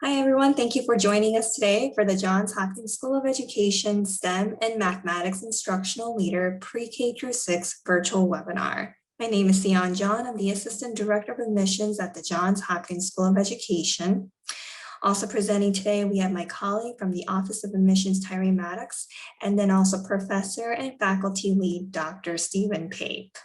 Hi, everyone. Thank you for joining us today for the Johns Hopkins School of Education STEM and Mathematics Instructional Leader Pre-K through 6 virtual webinar. My name is Sion John. I'm the Assistant Director of Admissions at the Johns Hopkins School of Education. Also presenting today, we have my colleague from the Office of Admissions, Tyree Maddox, and then also Professor and Faculty Lead, Dr. Stephen Pape.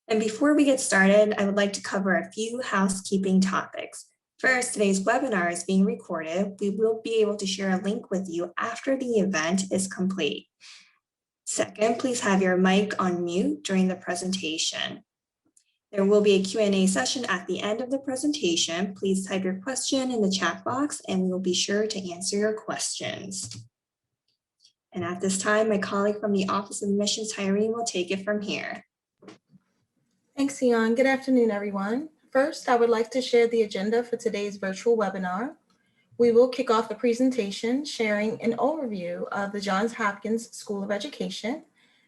And before we get started, I would like to cover a few housekeeping topics. First, today's webinar is being recorded. We will be able to share a link with you after the event is complete. Second, please have your mic on mute during the presentation. There will be a Q&A session at the end of the presentation. Please type your question in the chat box and we will be sure to answer your questions. And at this time, my colleague from the Office of Admissions, Tyree, will take it from here. Thanks, Sion. Good afternoon, everyone. First, I would like to share the agenda for today's virtual webinar. We will kick off the presentation sharing an overview of the Johns Hopkins School of Education.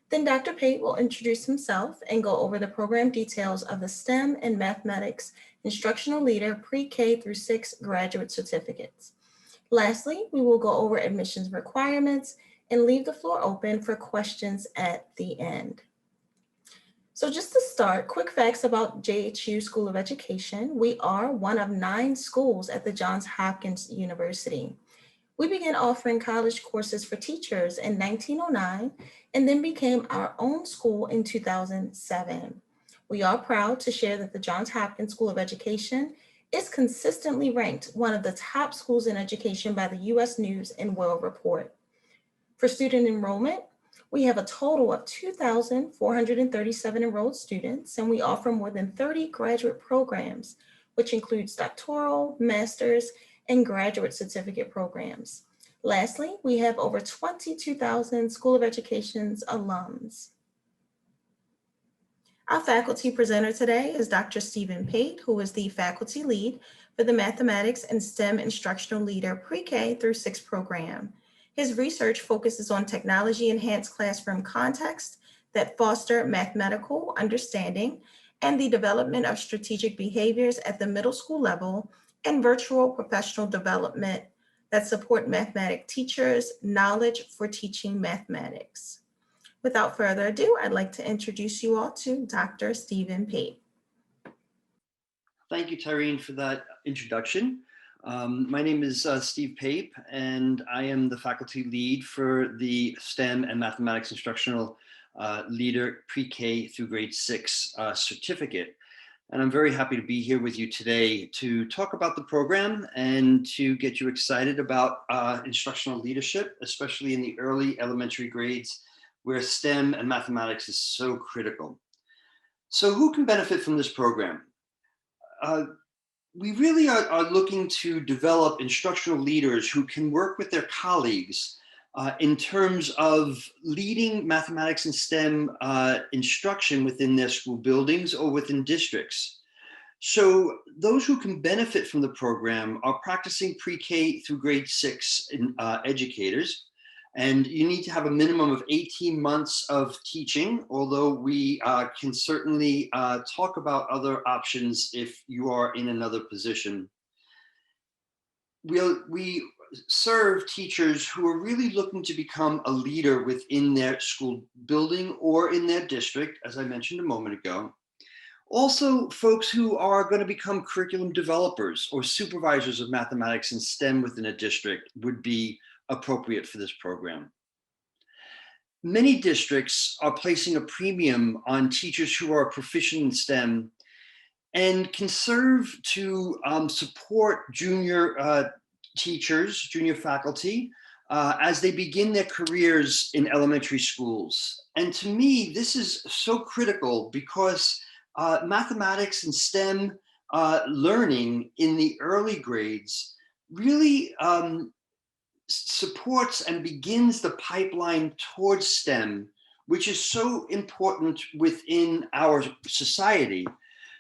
Then Dr. Pape will introduce himself and go over the program details of the STEM and Mathematics Instructional Leader Pre-K through 6 graduate certificates. Lastly, we will go over admissions requirements and leave the floor open for questions at the end. So just to start, quick facts about JHU School of Education. We are one of 9 schools at the Johns Hopkins University. We began offering college courses for teachers in 1909 and then became our own school in 2007. We are proud to share that the Johns Hopkins School of Education is consistently ranked one of the top schools in education by the U.S. News and World Report. For student enrollment, we have a total of 2,437 enrolled students, and we offer more than 30 graduate programs, which includes doctoral, master's, and graduate certificate programs. Lastly, we have over 22,000 School of Education's alums. Our faculty presenter today is Dr. Stephen Pape, who is the faculty lead for the Mathematics and STEM Instructional Leader Pre-K through 6 program. His research focuses on technology-enhanced classroom context that foster mathematical understanding and the development of strategic behaviors at the middle school level and virtual professional development that support mathematics teachers' knowledge for teaching mathematics. Without further ado, I'd like to introduce you all to Dr. Stephen Pape. Thank you, Tyreen, for that introduction. My name is Steve Pape, and I am the faculty lead for the STEM and Mathematics Instructional Leader Pre-K through grade 6 certificate. And I'm very happy to be here with you today to talk about the program and to get you excited about instructional leadership, especially in the early elementary grades where STEM and mathematics is so critical. So who can benefit from this program? We really are looking to develop instructional leaders who can work with their colleagues in terms of leading mathematics and STEM instruction within their school buildings or within districts. So those who can benefit from the program are practicing pre-K through grade 6 educators. And you need to have a minimum of 18 months of teaching, although we can certainly talk about other options if you are in another position. We serve teachers who are really looking to become a leader within their school building or in their district, as I mentioned a moment ago. Also, folks who are going to become curriculum developers or supervisors of mathematics and STEM within a district would be appropriate for this program. Many districts are placing a premium on teachers who are proficient in STEM and can serve to support junior teachers, junior faculty, as they begin their careers in elementary schools. And to me, this is so critical because mathematics and STEM learning in the early grades really supports and begins the pipeline towards STEM, which is so important within our society.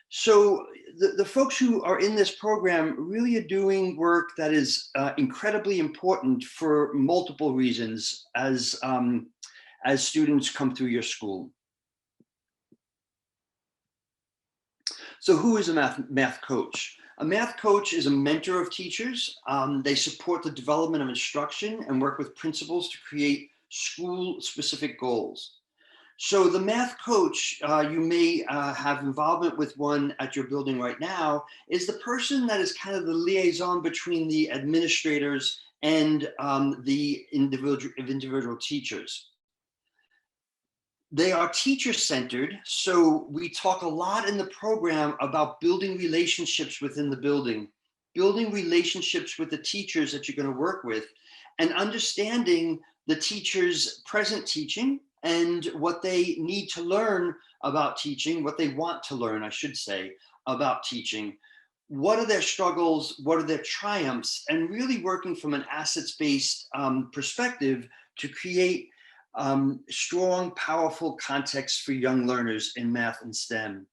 So the folks who are in this program really are doing work that is incredibly important for multiple reasons as students come through your school. So who is a math coach? A math coach is a mentor of teachers. They support the development of instruction and work with principals to create school-specific goals. So the math coach, you may have involvement with one at your building right now, is the person that is kind of the liaison between the administrators and the individual teachers. They are teacher-centered, so we talk a lot in the program about building relationships within the building, building relationships with the teachers that you're going to work with, and understanding the teachers' present teaching and what they need to learn about teaching, what they want to learn, I should say, about teaching. What are their struggles? What are their triumphs? And really working from an assets-based perspective to create strong, powerful context for young learners in math and STEM.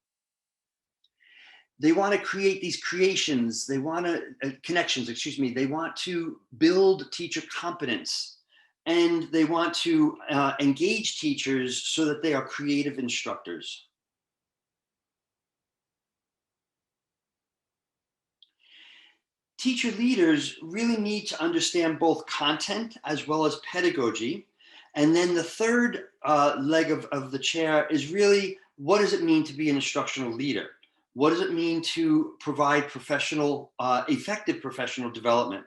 They want to create these creations. They want to connections, excuse me. They want to build teacher competence, and they want to engage teachers so that they are creative instructors. Teacher leaders really need to understand both content as well as pedagogy. And then the third leg of the chair is really, what does it mean to be an instructional leader? What does it mean to provide effective professional development?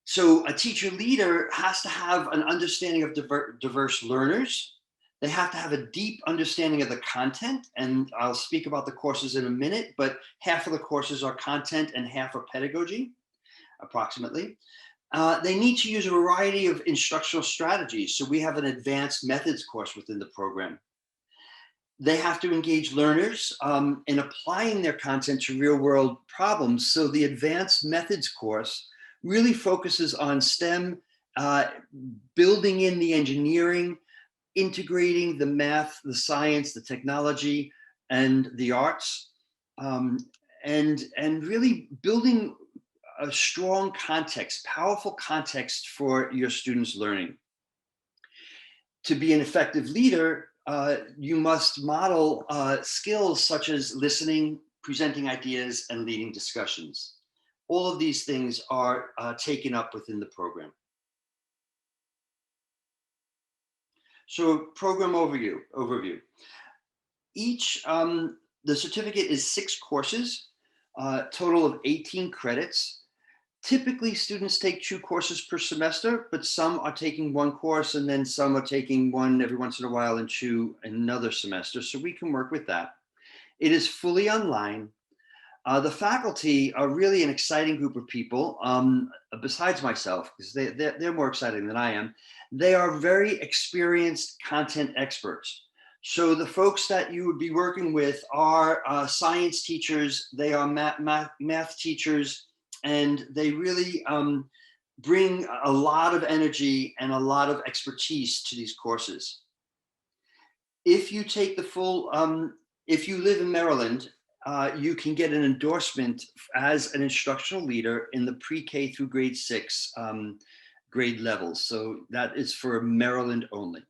So a teacher leader has to have an understanding of diverse learners. They have to have a deep understanding of the content, and I'll speak about the courses in a minute, but half of the courses are content and half are pedagogy, approximately. They need to use a variety of instructional strategies. So we have an advanced methods course within the program. They have to engage learners in applying their content to real world problems. So the advanced methods course really focuses on STEM, building in the engineering, integrating the math, the science, the technology, and the arts, and really building a strong context, powerful context for your students' learning. To be an effective leader, you must model skills such as listening, presenting ideas, and leading discussions. All of these things are taken up within the program. So program overview. The certificate is 6 courses, total of 18 credits. Typically, students take 2 courses per semester, but some are taking 1 course and then some are taking 1 every once in a while and 2 another semester. So we can work with that. It is fully online. The faculty are really an exciting group of people, besides myself, because they're more exciting than I am. They are very experienced content experts. So the folks that you would be working with are science teachers, they are math teachers, and they really bring a lot of energy and a lot of expertise to these courses. If you take the full, if you live in Maryland, you can get an endorsement as an instructional leader in the pre-K through grade 6 grade levels. So that is for Maryland only.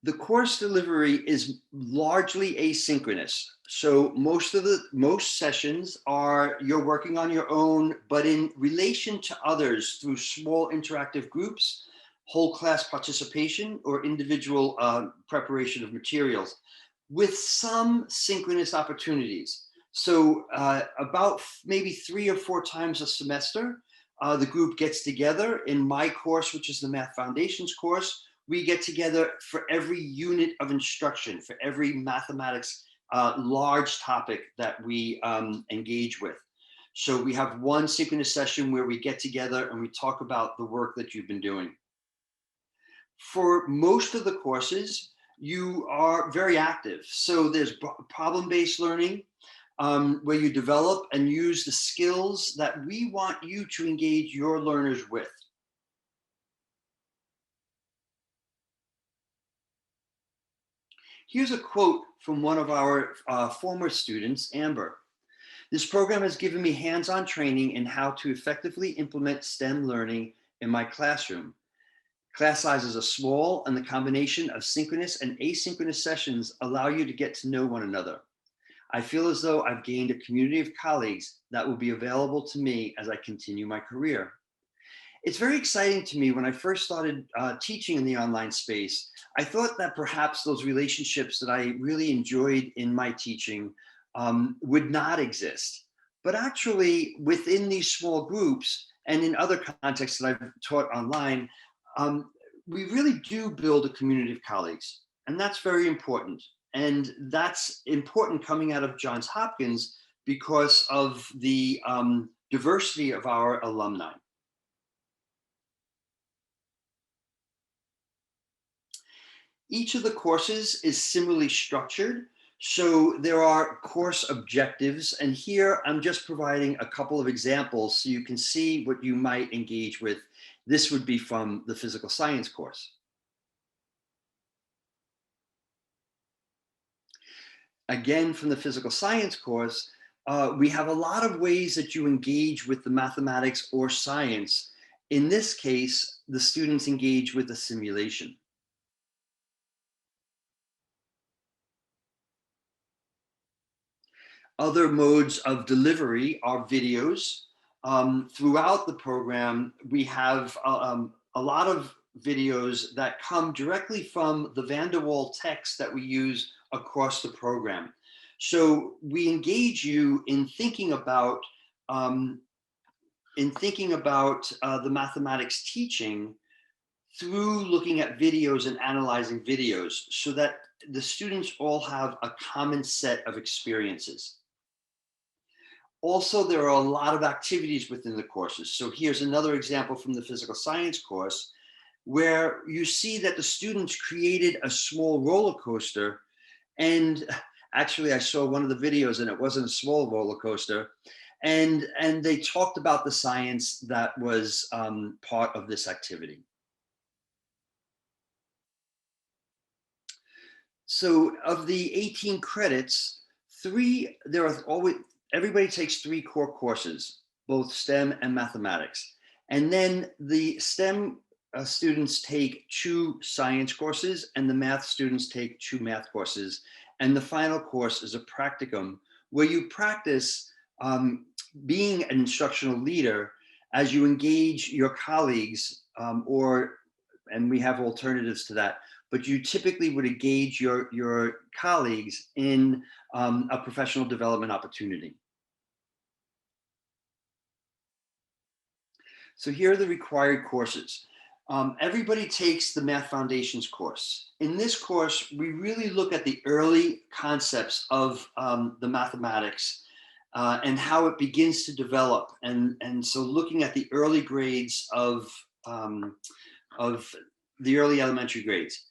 The course delivery is largely asynchronous. So most sessions are you're working on your own, but in relation to others through small interactive groups, whole class participation, or individual preparation of materials, with some synchronous opportunities. So about maybe 3 or 4 times a semester, the group gets together. In my course, which is the Math Foundations course, we get together for every unit of instruction, for every mathematics large topic that we engage with. So we have one synchronous session where we get together and we talk about the work that you've been doing. For most of the courses, you are very active. So there's problem-based learning, where you develop and use the skills that we want you to engage your learners with. Here's a quote from one of our former students, Amber. "This program has given me hands-on training in how to effectively implement STEM learning in my classroom. Class sizes are small, and the combination of synchronous and asynchronous sessions allow you to get to know one another. I feel as though I've gained a community of colleagues that will be available to me as I continue my career. It's very exciting to me. When I first started teaching in the online space, I thought that perhaps those relationships that I really enjoyed in my teaching would not exist. But actually, within these small groups and in other contexts that I've taught online, we really do build a community of colleagues. And that's very important. And that's important coming out of Johns Hopkins because of the diversity of our alumni. Each of the courses is similarly structured. So there are course objectives, and here I'm just providing a couple of examples so you can see what you might engage with. This would be from the physical science course. Again, from the physical science course, we have a lot of ways that you engage with the mathematics or science. In this case, the students engage with a simulation. Other modes of delivery are videos. Throughout the program, we have a lot of videos that come directly from the van der Waal text that we use across the program. So we engage you in thinking about the mathematics teaching through looking at videos and analyzing videos so that the students all have a common set of experiences. Also, there are a lot of activities within the courses. So here's another example from the physical science course where you see that the students created a small roller coaster. And actually, I saw one of the videos and it wasn't a small roller coaster. And they talked about the science that was part of this activity. So of the 18 credits, everybody takes 3 core courses, both STEM and mathematics. And then the STEM students take 2 science courses and the math students take 2 math courses. And the final course is a practicum where you practice being an instructional leader as you engage your colleagues and we have alternatives to that, but you typically would engage your colleagues in a professional development opportunity. So here are the required courses. Everybody takes the Math Foundations course. In this course, we really look at the early concepts of the mathematics and how it begins to develop. And so looking at the early grades of the early elementary grades.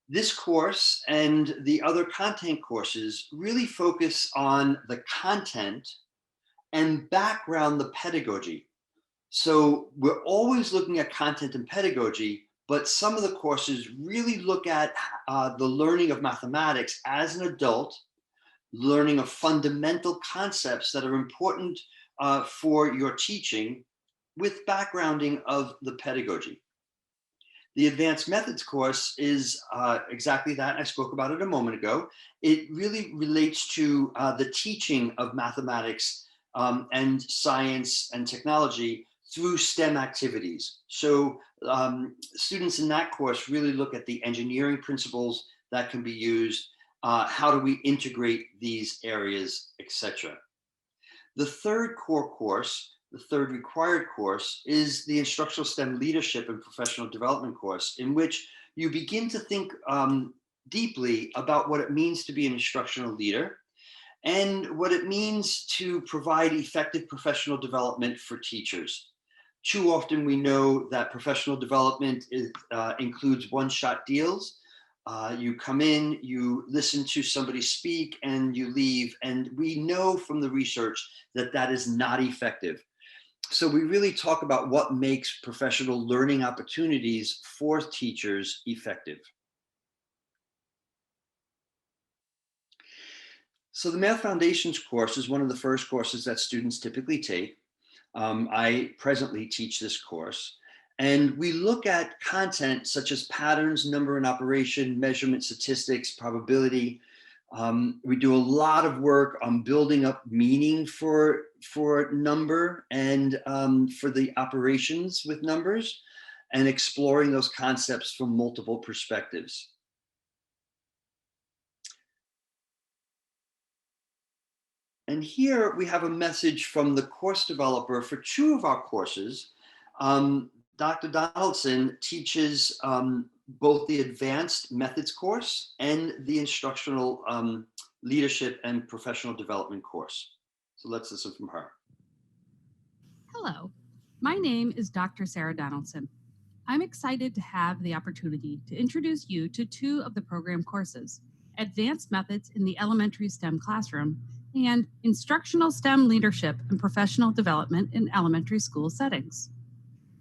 This course and the other content courses really focus on the content and background the pedagogy. So we're always looking at content and pedagogy, but some of the courses really look at the learning of mathematics as an adult, learning of fundamental concepts that are important for your teaching with backgrounding of the pedagogy. The Advanced Methods course is exactly that. I spoke about it a moment ago. It really relates to the teaching of mathematics and science and technology through STEM activities. So students in that course really look at the engineering principles that can be used, how do we integrate these areas, etc. The third core course, the third required course, is the Instructional STEM Leadership and Professional Development course, in which you begin to think deeply about what it means to be an instructional leader and what it means to provide effective professional development for teachers. Too often we know that professional development includes one-shot deals. You come in, you listen to somebody speak, and you leave. And we know from the research that that is not effective. So we really talk about what makes professional learning opportunities for teachers effective. So the Math Foundations course is one of the first courses that students typically take. I presently teach this course. And we look at content such as patterns, number and operation, measurement, statistics, probability. We do a lot of work on building up meaning for number and for the operations with numbers, and exploring those concepts from multiple perspectives. And here we have a message from the course developer for two of our courses. Dr. Donaldson teaches both the Advanced Methods course and the Instructional Leadership and Professional Development course. So let's listen from her. Hello, my name is Dr. Sarah Donaldson. I'm excited to have the opportunity to introduce you to two of the program courses, Advanced Methods in the Elementary STEM Classroom and Instructional STEM Leadership and Professional Development in Elementary School Settings.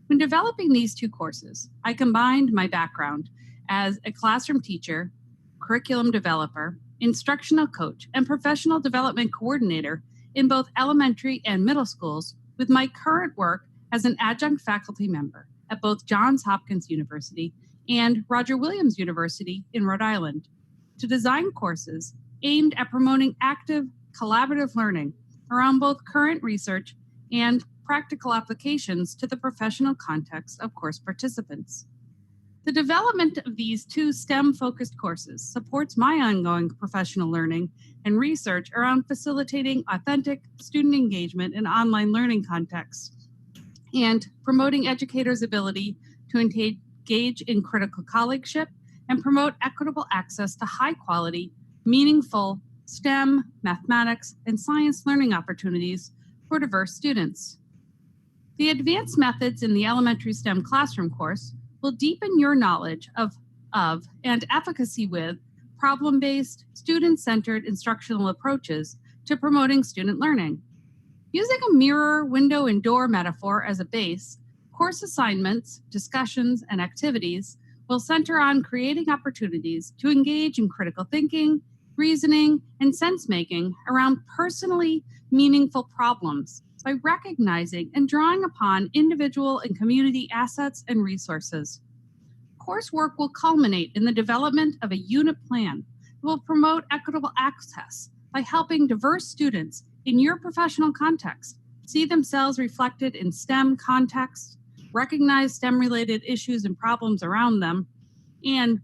When developing these two courses, I combined my background as a classroom teacher, curriculum developer, instructional coach, and professional development coordinator in both elementary and middle schools with my current work as an adjunct faculty member at both Johns Hopkins University and Roger Williams University in Rhode Island to design courses aimed at promoting active, collaborative learning around both current research and practical applications to the professional context of course participants. The development of these two STEM-focused courses supports my ongoing professional learning and research around facilitating authentic student engagement in online learning contexts and promoting educators' ability to engage in critical colleagueship and promote equitable access to high-quality, meaningful STEM, mathematics, and science learning opportunities for diverse students. The Advanced Methods in the Elementary STEM Classroom course will deepen your knowledge of and efficacy with problem-based, student-centered instructional approaches to promoting student learning. Using a mirror, window, and door metaphor as a base, course assignments, discussions, and activities will center on creating opportunities to engage in critical thinking, reasoning, and sense-making around personally meaningful problems by recognizing and drawing upon individual and community assets and resources. Coursework will culminate in the development of a unit plan that will promote equitable access by helping diverse students in your professional context see themselves reflected in STEM contexts, recognize STEM-related issues and problems around them, and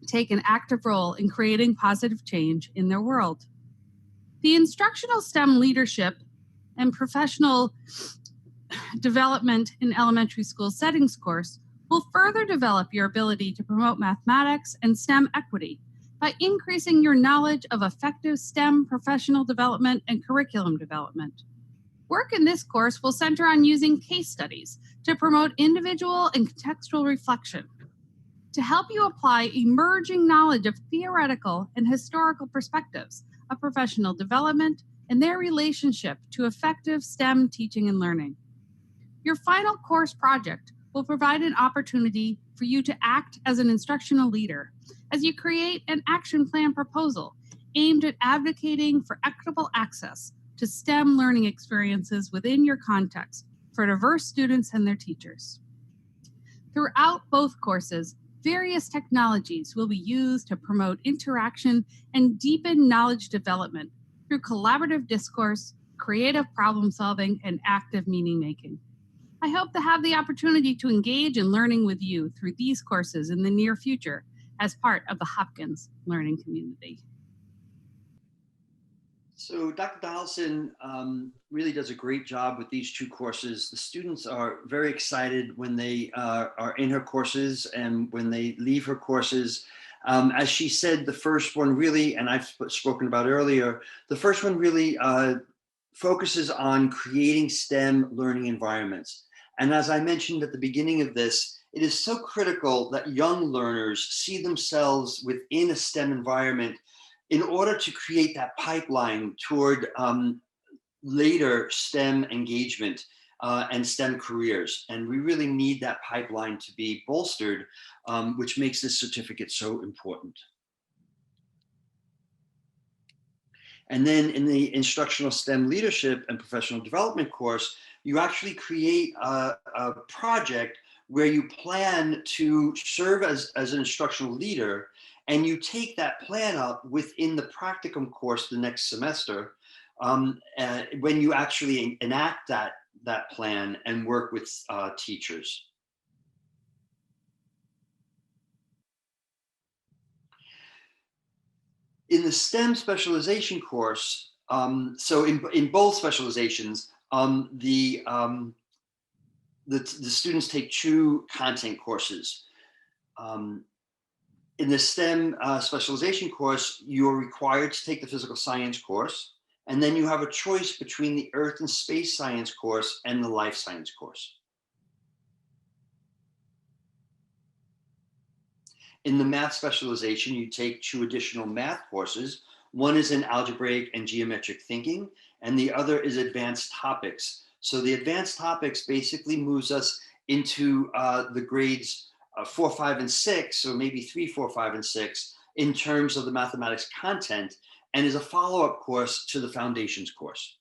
take an active role in creating positive change in their world. The Instructional STEM Leadership and Professional Development in Elementary School Settings course will further develop your ability to promote mathematics and STEM equity by increasing your knowledge of effective STEM professional development and curriculum development. Work in this course will center on using case studies to promote individual and contextual reflection, to help you apply emerging knowledge of theoretical and historical perspectives of professional development and their relationship to effective STEM teaching and learning. Your final course project will provide an opportunity for you to act as an instructional leader as you create an action plan proposal aimed at advocating for equitable access to STEM learning experiences within your context for diverse students and their teachers. Throughout both courses, various technologies will be used to promote interaction and deepen knowledge development through collaborative discourse, creative problem solving, and active meaning making. I hope to have the opportunity to engage in learning with you through these courses in the near future as part of the Hopkins learning community. So Dr. Donaldson really does a great job with these two courses. The students are very excited when they are in her courses and when they leave her courses. As she said, the first one really, and I've spoken about earlier, the first one really focuses on creating STEM learning environments. And as I mentioned at the beginning of this, it is so critical that young learners see themselves within a STEM environment in order to create that pipeline toward later STEM engagement and STEM careers. And we really need that pipeline to be bolstered, which makes this certificate so important. And then in the Instructional STEM Leadership and Professional Development course, you actually create a project where you plan to serve as an instructional leader, and you take that plan up within the Practicum course the next semester, when you actually enact that plan and work with teachers. In the STEM specialization course, so in both specializations, the students take 2 content courses. In the STEM specialization course, you're required to take the physical science course, and then you have a choice between the earth and space science course and the life science course. In the math specialization, you take 2 additional math courses. One is in algebraic and geometric thinking, and the other is advanced topics. So the advanced topics basically moves us into the grades 4, 5, and 6, so maybe 3, 4, 5, and 6 in terms of the mathematics content, and is a follow-up course to the foundations course.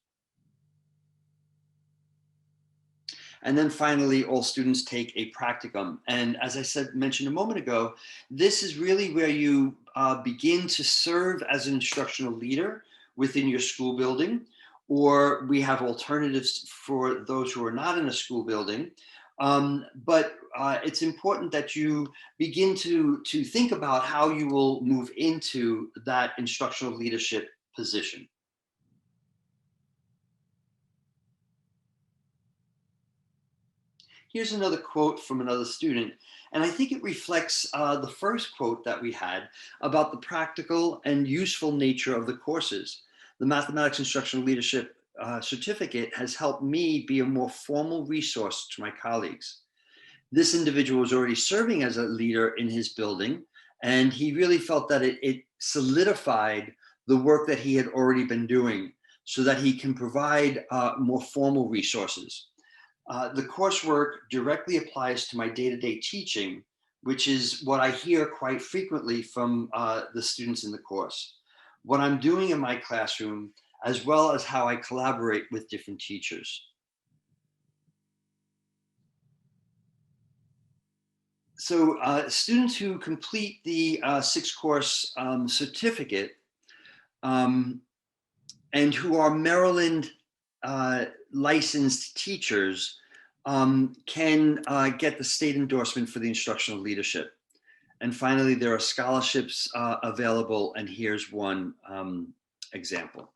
And then finally, all students take a practicum. And as I mentioned a moment ago, this is really where you begin to serve as an instructional leader within your school building, or we have alternatives for those who are not in a school building. But it's important that you begin to think about how you will move into that instructional leadership position. Here's another quote from another student, and I think it reflects the first quote that we had about the practical and useful nature of the courses. The Mathematics Instructional Leadership certificate has helped me be a more formal resource to my colleagues. This individual was already serving as a leader in his building, and he really felt that it solidified the work that he had already been doing so that he can provide more formal resources. The coursework directly applies to my day-to-day teaching, which is what I hear quite frequently from the students in the course. What I'm doing in my classroom, as well as how I collaborate with different teachers. So students who complete the 6-course certificate and who are Maryland licensed teachers can get the state endorsement for the instructional leadership. And finally, there are scholarships available, and here's one example.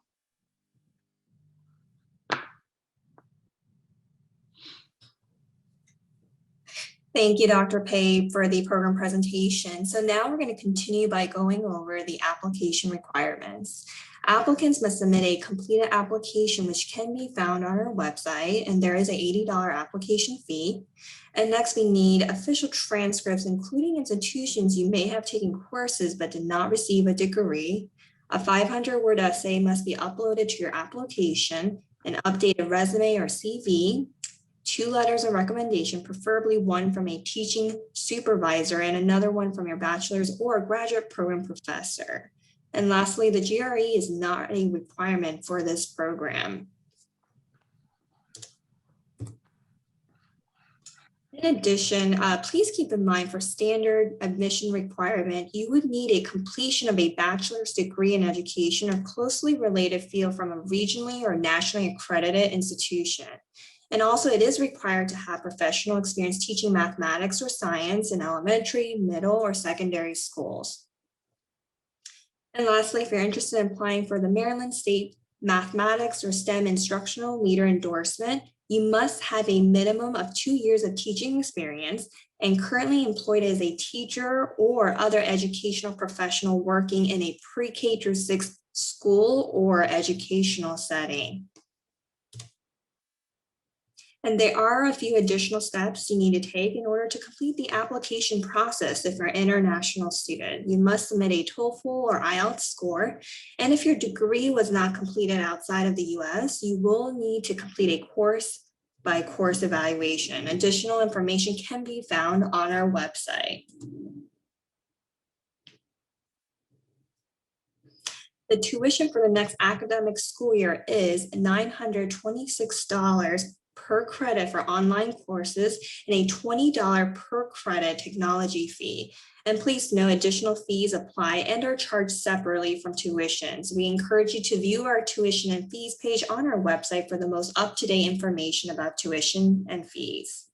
Thank you, Dr. Pape, for the program presentation. So now we're going to continue by going over the application requirements. Applicants must submit a completed application, which can be found on our website, and there is an $80 application fee. And next, we need official transcripts, including institutions you may have taken courses but did not receive a degree. A 500-word essay must be uploaded to your application, an updated resume or CV, 2 letters of recommendation, preferably one from a teaching supervisor and another one from your bachelor's or graduate program professor. And lastly, the GRE is not a requirement for this program. In addition, please keep in mind for standard admission requirement, you would need a completion of a bachelor's degree in education or closely related field from a regionally or nationally accredited institution. And also it is required to have professional experience teaching mathematics or science in elementary, middle, or secondary schools. And lastly, if you're interested in applying for the Maryland State Mathematics or STEM Instructional Leader endorsement, you must have a minimum of 2 years of teaching experience and currently employed as a teacher or other educational professional working in a pre-K through 6 school or educational setting. And there are a few additional steps you need to take in order to complete the application process if you're an international student. You must submit a TOEFL or IELTS score. And if your degree was not completed outside of the US, you will need to complete a course-by-course evaluation. Additional information can be found on our website. The tuition for the next academic school year is $926 per credit for online courses and a $20 per credit technology fee. And please note, additional fees apply and are charged separately from tuitions. We encourage you to view our tuition and fees page on our website for the most up-to-date information about tuition and fees.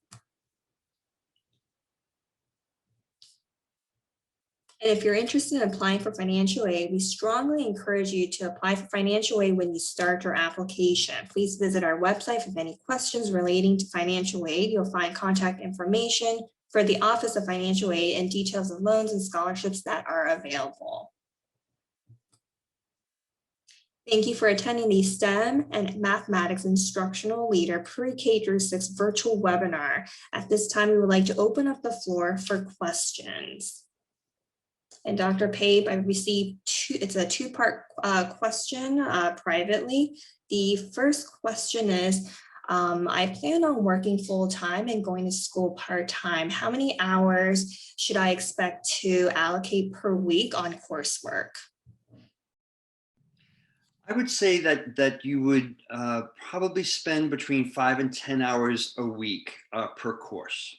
And if you're interested in applying for financial aid, we strongly encourage you to apply for financial aid when you start your application. Please visit our website with any questions relating to financial aid. You'll find contact information for the Office of Financial Aid and details of loans and scholarships that are available. Thank you for attending the STEM and Mathematics Instructional Leader Pre-K through 6 virtual webinar. At this time, we would like to open up the floor for questions. And Dr. Pape, I received it's a two-part question privately. The first question is, I plan on working full-time and going to school part-time. How many hours should I expect to allocate per week on coursework? I would say that you would probably spend between 5 and 10 hours a week per course.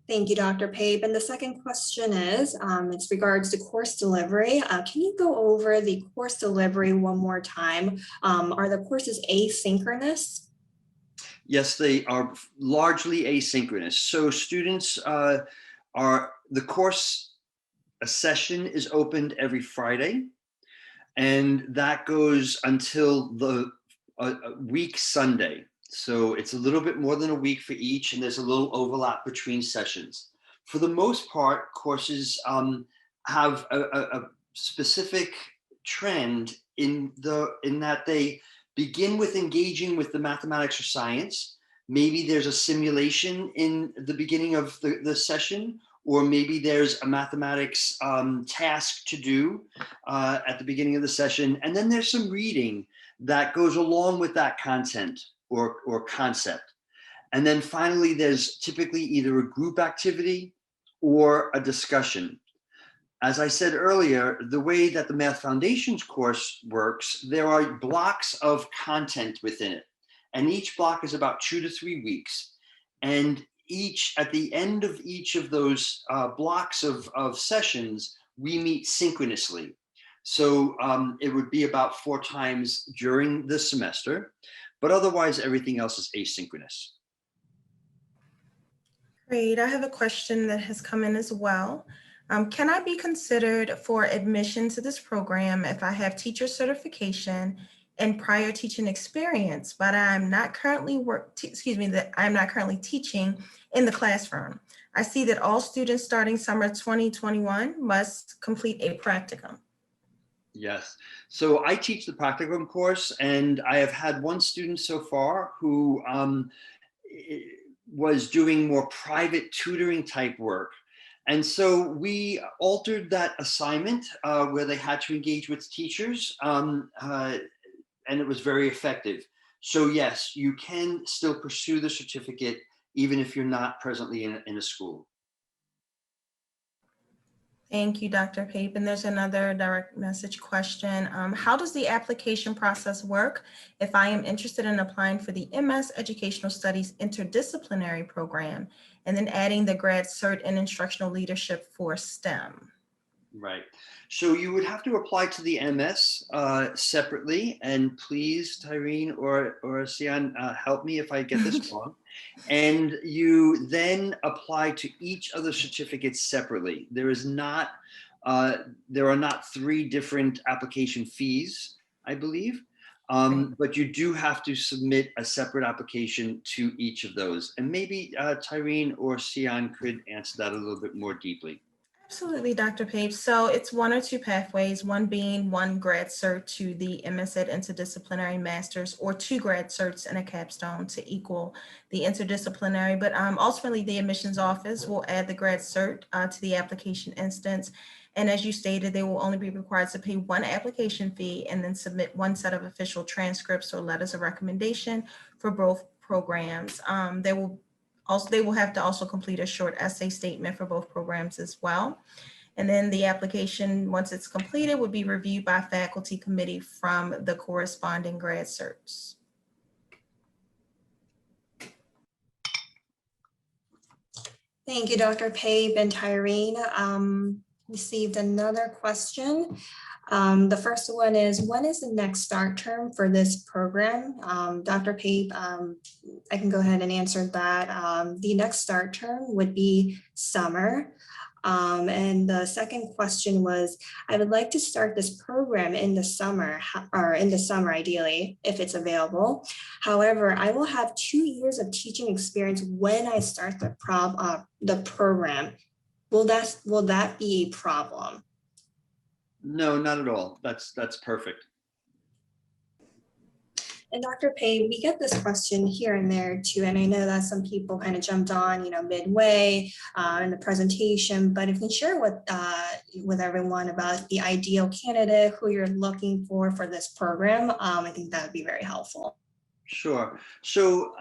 Thank you, Dr. Pape. And the second question is, it's regards to course delivery. Can you go over the course delivery one more time? Are the courses asynchronous? Yes, they are largely asynchronous. So students a session is opened every Friday, and that goes until the week Sunday. So it's a little bit more than a week for each, and there's a little overlap between sessions. For the most part, courses have a specific trend in that they begin with engaging with the mathematics or science. Maybe there's a simulation in the beginning of the session, or maybe there's a mathematics task to do at the beginning of the session. And then there's some reading that goes along with that content or concept. And then finally, there's typically either a group activity or a discussion. As I said earlier, the way that the Math Foundations course works, there are blocks of content within it. And each block is about 2 to 3 weeks. And at the end of each of those blocks of sessions, we meet synchronously. So it would be about 4 times during the semester, but otherwise everything else is asynchronous. Great. I have a question that has come in as well. Can I be considered for admission to this program if I have teacher certification and prior teaching experience, but I'm not currently teaching in the classroom? I see that all students starting summer 2021 must complete a practicum. Yes. So I teach the Practicum course, and I have had one student so far who was doing more private tutoring type work. And so we altered that assignment where they had to engage with teachers, and it was very effective. So yes, you can still pursue the certificate even if you're not presently in a school. Thank you, Dr. Pape. And there's another direct message question. How does the application process work if I am interested in applying for the MS Educational Studies Interdisciplinary Program and then adding the grad cert in instructional leadership for STEM? Right. So you would have to apply to the MS separately, and please, Tyreen or Sian, help me if I get this wrong. And you then apply to each of the certificates separately. There are not 3 different application fees, I believe, but you do have to submit a separate application to each of those. And maybe Tyreen or Sian could answer that a little bit more deeply. Absolutely, Dr. Pape. So it's 1 or 2 pathways, one being 1 grad cert to the MS Ed Interdisciplinary Masters, or 2 grad certs and a capstone to equal the interdisciplinary. But ultimately, the admissions office will add the grad cert to the application instance. And as you stated, they will only be required to pay 1 application fee and then submit 1 set of official transcripts or letters of recommendation for both programs. They will have to also complete a short essay statement for both programs as well. And then the application, once it's completed, would be reviewed by a faculty committee from the corresponding grad certs. Thank you, Dr. Pape and Tyrene. Received another question. The first one is, when is the next start term for this program? Dr. Pape, I can go ahead and answer that. The next start term would be summer. And the second question was, I would like to start this program in the summer, or in the summer ideally, if it's available. However, I will have 2 years of teaching experience when I start the program. Will that be a problem? No, not at all. That's perfect. And Dr. Pape, we get this question here and there too, and I know that some people kind of jumped on, midway in the presentation, but if you can share with everyone about the ideal candidate, who you're looking for this program, I think that would be very helpful. Sure. So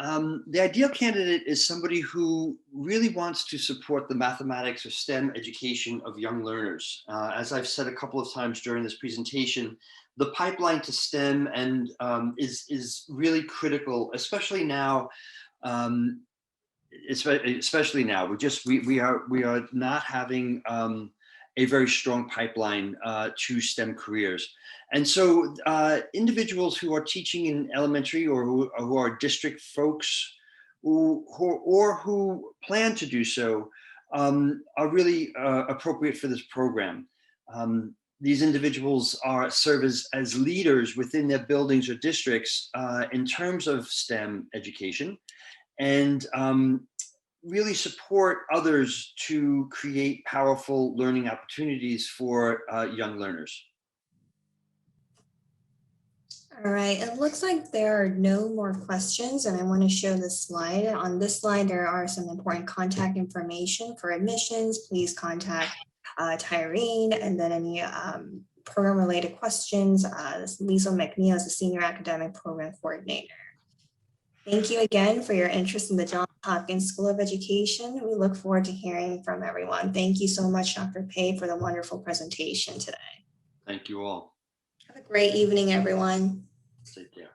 the ideal candidate is somebody who really wants to support the mathematics or STEM education of young learners. As I've said a couple of times during this presentation, the pipeline to STEM is really critical, especially now. Especially now, we are not having a very strong pipeline to STEM careers. And so individuals who are teaching in elementary or who are district folks who plan to do so are really appropriate for this program. These individuals serve as leaders within their buildings or districts in terms of STEM education, and really support others to create powerful learning opportunities for young learners. All right, it looks like there are no more questions, and I want to show this slide. On this slide, there are some important contact information for admissions. Please contact Tyrene, and then any program-related questions. Lisa McNeil is the Senior Academic Program Coordinator. Thank you again for your interest in the Johns Hopkins School of Education. We look forward to hearing from everyone. Thank you so much, Dr. Pape, for the wonderful presentation today. Thank you all. Have a great evening, everyone. Take care.